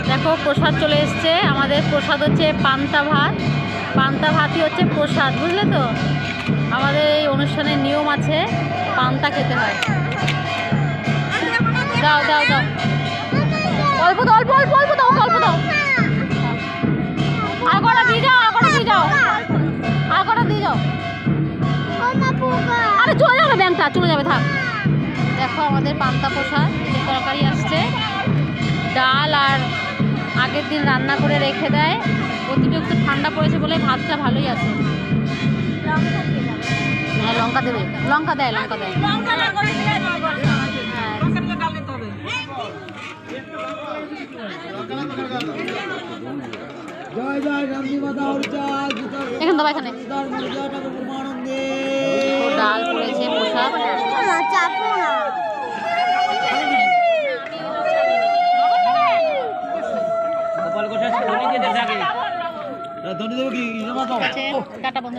দেখো প্রসাদ চলে এসছে। আমাদের প্রসাদ হচ্ছে পান্তা ভাত। পান্তা ভাতই হচ্ছে প্রসাদ, বুঝলে তো? আমাদের এই অনুষ্ঠানের নিয়ম আছে, পান্তা খেতে হয়। দাও দাও দাও, অল্প দাও, অল্প অল্প অল্প দাও, অল্প দাও। আর কটা দিয়ে যাও, আর কটা দিয়ে যাও, আর কটা দিয়ে যাও। আরে চলে যাবে ব্যাংকটা, চলে যাবে, থাক। দেখো আমাদের পান্তা প্রসাদ তরকারি আসছে, ডাল, আর আগের দিন রান্না করে রেখে দেয়। অতিরিক্ত ঠান্ডা পড়েছে বলে ভাতটা ভালোই আছে। হ্যাঁ লঙ্কা দেবে, লঙ্কা দেয়, লঙ্কা দেয়। এখানে দেবো, এখানে ডাল পড়েছে, প্রসাদ। টাটা বন্ধু।